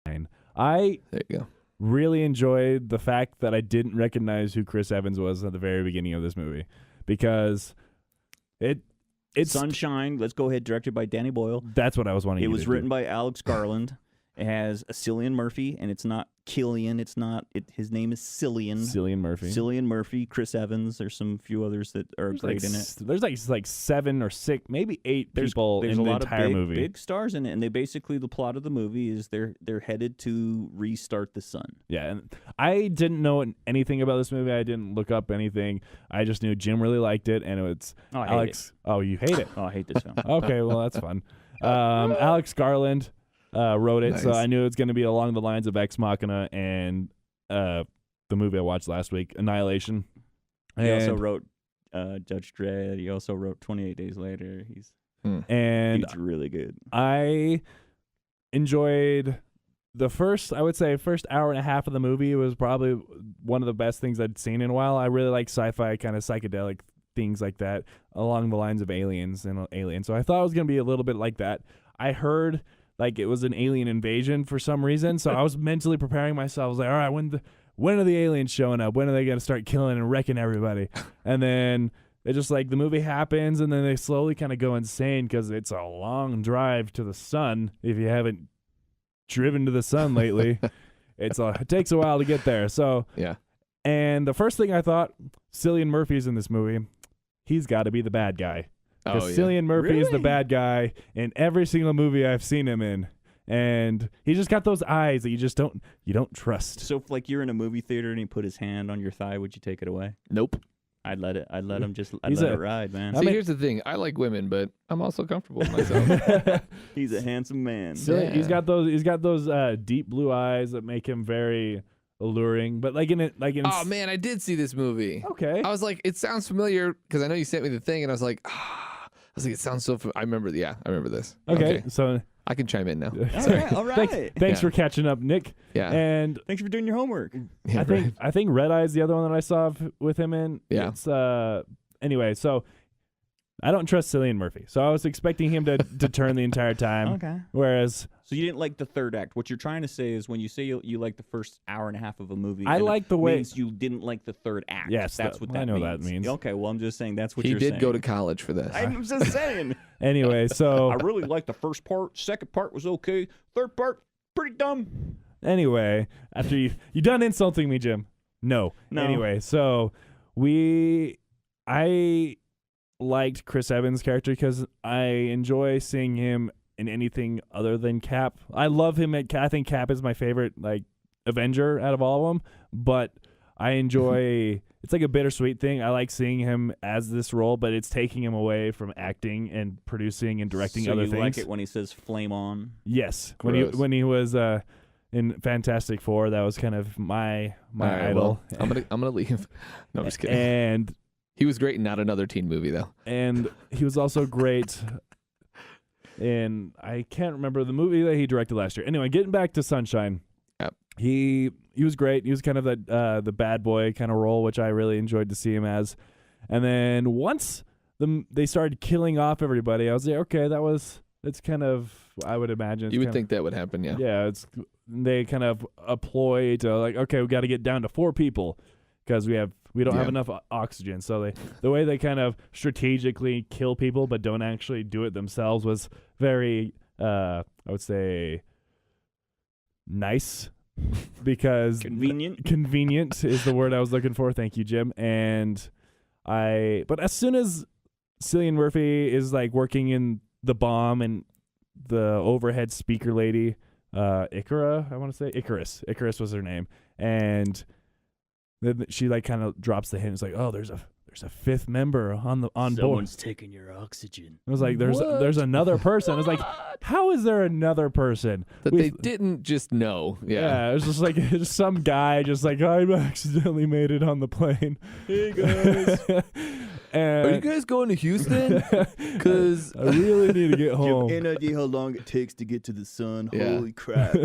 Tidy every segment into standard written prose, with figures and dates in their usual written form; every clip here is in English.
I There you go. really enjoyed the fact that I didn't recognize who Chris Evans was at the very beginning of this movie because it's Sunshine. Let's go ahead. Directed by Danny Boyle. that's what I was wanting. It you was to written do. by Alex Garland. It has Cillian Murphy, and it's not Killian. It's not. His name is Cillian. Cillian Murphy. Cillian Murphy, Chris Evans. There's some few others that are great in it. There's like 7 or 6, maybe 8 people There's in a the lot entire of movie. big stars in it, and they basically the plot of the movie is they're headed to restart the sun. Yeah, and I didn't know anything about this movie. I didn't look up anything. I just knew Jim really liked it, and it's Oh, I hate Alex. Oh, you hate it? Oh, I hate this film. Okay, well that's fun. Alex Garland wrote it, so Nice. I knew it's going to be along the lines of Ex Machina and the movie I watched last week, Annihilation. He also And- wrote Judge Dredd. He also wrote 28 Days Later. He's and really good. I enjoyed the first hour and a half of the movie. It was probably one of the best things I'd seen in a while. I really like sci-fi kind of psychedelic things like that along the lines of Aliens and Alien. So I thought it was going to be a little bit like that. I heard like it was an alien invasion for some reason. So I was mentally preparing myself. I was like, all right, when are the aliens showing up? When are they going to start killing and wrecking everybody? And then it just like the movie happens and then they slowly kind of go insane because it's a long drive to the sun. If you haven't driven to the sun lately, it takes a while to get there. So Yeah. and the first thing I thought, Cillian Murphy's in this movie. He's got to be the bad guy. Because Oh, yeah. Cillian Murphy is the Really? bad guy in every single movie I've seen him in. And he just got those eyes that you don't trust. So if like you're in a movie theater and he put his hand on your thigh, would you take it away? Nope. I'd let it He's let it ride, man. I See, mean- here's the thing. I like women, but I'm also comfortable with myself. He's a handsome man. Cillian, he's Yeah. got those deep blue eyes that make him very alluring. But Oh man, I did see this movie. okay. I was like, it sounds familiar because I know you sent me the thing, and I was like, it sounds so. I remember. Yeah, I remember this. Okay. So I can chime in now. All right. thanks Yeah. for catching up, Nick. Yeah. And Thanks for doing your homework. Yeah, I think Red Eye's the other one that I saw with him in. Yeah. It's anyway, so I don't trust Cillian Murphy. So I was expecting him to turn the entire time. Okay. Whereas So you didn't like the third act. What you're trying to say is when you say you like the first hour and a half of a movie, I and like it the way- means you didn't like the third act. Yes, that's what I that know means. that means. Okay, well I'm just saying that's what he you're did saying. go to college for this. I'm just saying. anyway, so I really liked the first part. Second part was okay. Third part, pretty dumb. anyway, after you done insulting me, Jim. No. No. Anyway, so I liked Chris Evans' character because I enjoy seeing him in anything other than Cap. I love him at Cap. I think Cap is my favorite like Avenger out of all of them, but I enjoy it's like a bittersweet thing. I like seeing him as this role, but it's taking him away from acting and producing and directing so other you things. like it when he says "flame on"? Yes, Gross. when he was in Fantastic Four, that was kind of my All right, idol. well, I'm gonna leave. No, I'm just kidding. And He was great in Not Another Teen Movie though. and he was also great in I can't remember the movie that he directed last year. Anyway, getting back to Sunshine. Yep. He was great. He was kind of the bad boy kind of role, which I really enjoyed to see him as. And then once they started killing off everybody, I was like, okay, it's kind of I would imagine it's You would kind think that would happen, yeah. yeah, they kind of a ploy to like, okay, we got to get down to 4 people because we don't have Yeah. enough oxygen. So the way they kind of strategically kill people but don't actually do it themselves was very, I would say, nice because Convenient. is the word I was looking for. Thank you, Jim. But as soon as Cillian Murphy is like working in the bomb and the overhead speaker lady, Icarus was her name, and then she like kind of drops the hint. It's like, oh, there's a 5th member on board. Someone's taking your oxygen. I was like, there's another person. I was like, how is there another person That they didn't just know. Yeah. it was just like just some guy just like I accidentally made it on the plane. Hey guys. And Are you guys going to Houston? Because I really need to get Do you have home. any idea how long it takes to get to the sun? Yeah. Holy crap.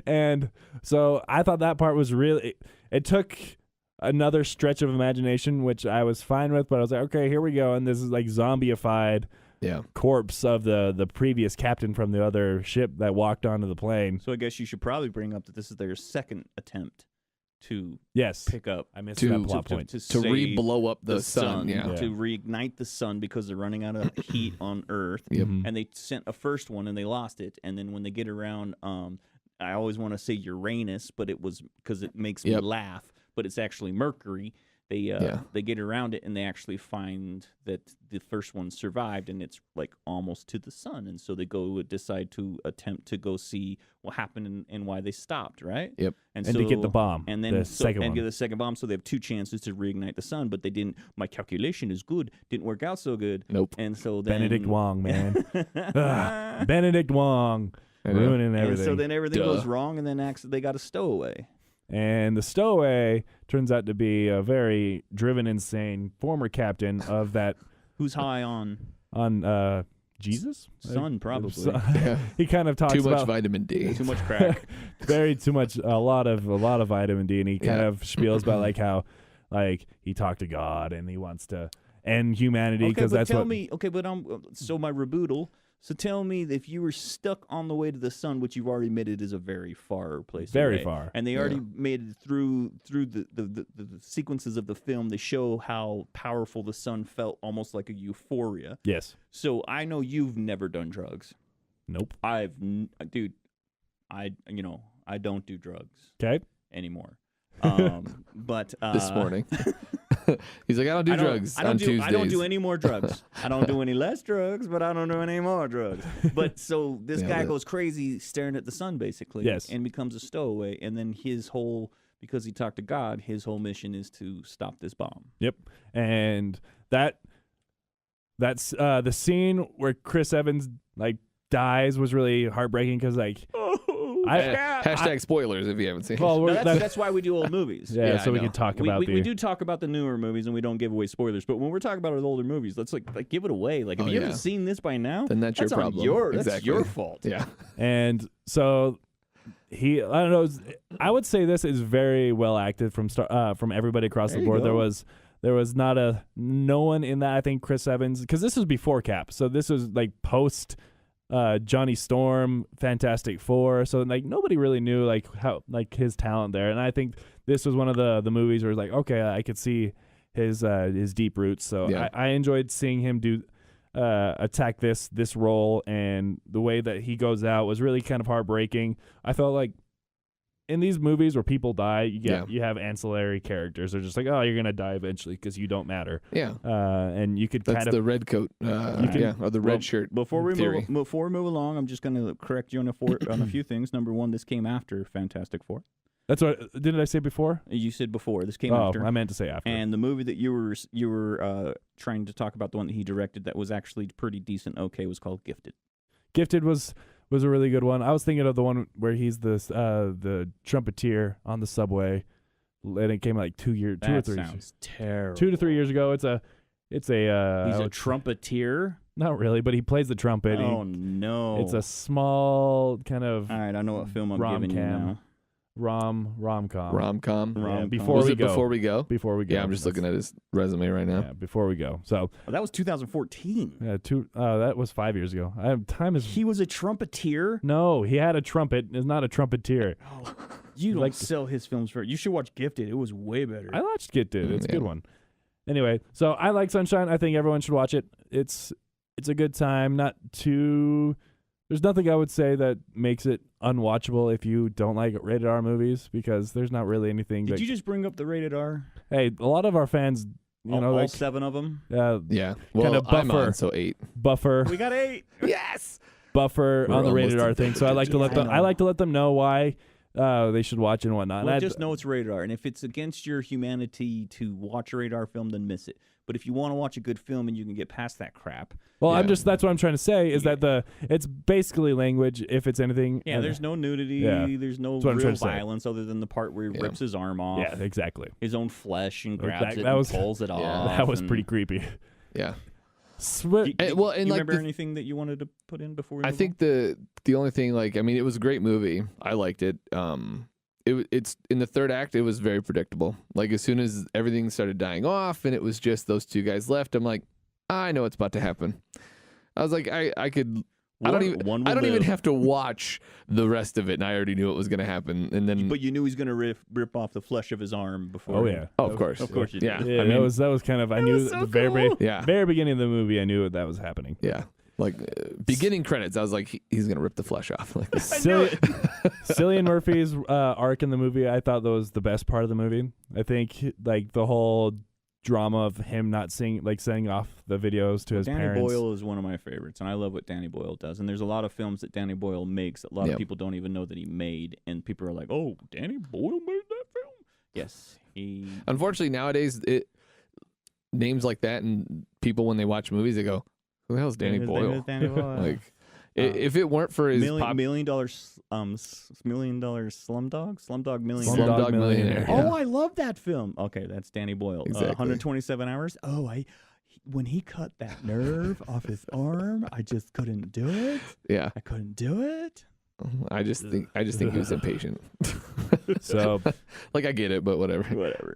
And so I thought that part was really it took another stretch of imagination, which I was fine with, but I was like, okay, here we go. And this is like zombieified corpse of the previous captain from the other ship that walked onto the plane. So I guess you should probably bring up that this is their second attempt to Yes, pick up I missed that plot point. to save re-blow up the sun. Yeah. to reignite the sun because they're running out of heat on Earth. Yep. Mhm. And they sent a first one and they lost it. And then when they get around, I always want to say Uranus, but it was because it makes me Yep. laugh. But it's actually Mercury. They get around it and they actually find that the first one survived and it's like almost to the sun. And so they decide to attempt to go see what happened and why they stopped, right? Yep. And to get the bomb, and then the second one. get the second bomb. So they have two chances to reignite the sun, but they didn't. My calculation is good. Didn't work out so good. Nope. And so then Benedict Wong, man. Ugh, Benedict Wong ruining everything. And so then everything Duh. goes wrong, and then they got a stowaway. And the stowaway turns out to be a very driven, insane former captain of that Who's high on Jesus? sun? Probably Yeah. He kind of talks Too much about vitamin D. too much crack. too much, a lot of vitamin D, and he kind Yeah. of spiels about like how like he talked to God and he wants to end humanity because but that's tell what. me. Okay, but so my rebuttal. So tell me that if you were stuck on the way to the sun, which you've already admitted is a very far place Very away, far. and they already made it through the sequences of the film. They show how powerful the sun felt, almost like a euphoria. Yes. So I know you've never done drugs. Nope. I don't do drugs Okay. anymore. But This morning. He's like, I don't do drugs on Tuesdays. I don't do any more drugs. I don't do any less drugs, but I don't do any more drugs. But so this Yeah, guy but- goes crazy staring at the sun, basically. Yes. And becomes a stowaway. And then because he talked to God, his whole mission is to stop this bomb. Yep. And that's the scene where Chris Evans like dies was really heartbreaking because like Hashtag spoilers if you haven't seen well it. we're, That's why we do old movies. yeah, Yeah, so I we know. can talk We, about we, the we do talk about the newer movies and we don't give away spoilers, but when we're talking about the older movies, let's like give it away. Like, have Oh, you yeah. ever seen this by now? Then that's your on problem. That's Exactly. your fault. Yeah. and so I don't know. I would say this is very well acted from everybody across There the you board. go. There was no one in that. I think Chris Evans, because this was before Cap, so this was like post Johnny Storm, Fantastic Four. So like nobody really knew like how like his talent there, and I think this was one of the movies where it's like okay, I could see his deep roots. So Yeah. I enjoyed seeing him do. Attack this role, and the way that he goes out was really kind of heartbreaking. I felt like in these movies where people die, you have ancillary characters. They're just like, oh, you're gonna die eventually because you don't matter. Yeah. And you could That's kind of the red coat. Or the red shirt. Before we theory. move along, I'm just going to correct you on a few things. Number one, this came after Fantastic Four. That's what didn't I say before? You said before. This came Oh, after. I meant to say after. And the movie that you were trying to talk about, the one that he directed that was actually pretty decent, okay, was called Gifted. Gifted was a really good one. I was thinking of the one where he's the trumpeter on the subway, and it came like 2 or 3 That years. sounds terrible. 2 to 3 years ago. It's a He's a trumpeter. not really, but he plays the trumpet. Oh no! It's a small kind of All right, I know what film I'm giving you rom-com. now. rom-com. Rom-com. Rom-com. Before Was we it go. before we go? Before we go. Yeah, I'm just looking at his resume right now. Yeah, before we go. So Well, that was 2014. that was 5 years ago. Time is He was a trumpeter. no. He had a trumpet. Is not a trumpeter. You don't Like- sell his films for. You should watch Gifted. It was way better. I watched Gifted. It's a Yeah. good one. Anyway, so I like Sunshine. I think everyone should watch it. It's a good time. Not too. There's nothing I would say that makes it unwatchable if you don't like rated R movies, because there's not really anything. Did that, you just bring up the rated R? Hey, a lot of our fans, all like 7 of them. Yeah. Well, I'm buffer. on, so 8. buffer We got 8. Yes. buffer We're on the rated almost R at thing. So I like to let them. I like to let them know why they should watch and whatnot. Well, And just know it's rated R, and if it's against your humanity to watch a rated R film, then miss it. But if you want to watch a good film and you can get past that crap, Well, Yeah. that's what I'm trying to say is that it's basically language, if it's anything. yeah, and- there's no nudity, Yeah. there's no That's what I'm real trying to say. violence other than the part where he Yeah. rips his arm off, Yeah, exactly. his own flesh, and grabs That- it that and was- pulls it off. That was and- pretty creepy. Yeah. Swi- Do- Well, and you like remember the- anything that you wanted to put in before we I move think the only thing, like, I mean, it was a great movie. I liked it. It's in the third act, it was very predictable. Like, as soon as everything started dying off and it was just those two guys left, I'm like, I know what's about to happen. I was like, I could. I One don't will even live. have to watch the rest of it, and I already knew it was going to happen. And then, But you knew he's gonna rip off the flesh of his arm before. Oh yeah. of course, Of course you yeah. did. Yeah, I mean, that was kind of I knew was at so the very cool. Yeah. very beginning of the movie I knew that was happening. yeah. Like beginning credits, I was like, he's going to rip the flesh off. Like, Cillian Murphy's arc in the movie, I thought that was the best part of the movie. I think like the whole drama of him not sending off the videos to his Danny parents. Boyle is one of my favorites, and I love what Danny Boyle does. And there's a lot of films that Danny Boyle makes that a lot of people don't even know that he made, and people are like, "Oh, Danny Boyle made that film." Yes, he. unfortunately, nowadays, names like that, and people when they watch movies, they go, "Who the hell's Danny His name Boyle?" is Danny Boyle. Like, if it weren't for his $1 million Slumdog Millionaire. Slumdog Millionaire. Yeah. Oh, I love that film. Okay, that's Danny Boyle. Exactly. 127 Hours. Oh, when he cut that nerve off his arm, I just couldn't do it. Yeah, I couldn't do it. I just think he was impatient. So Like, I get it, but whatever. Whatever.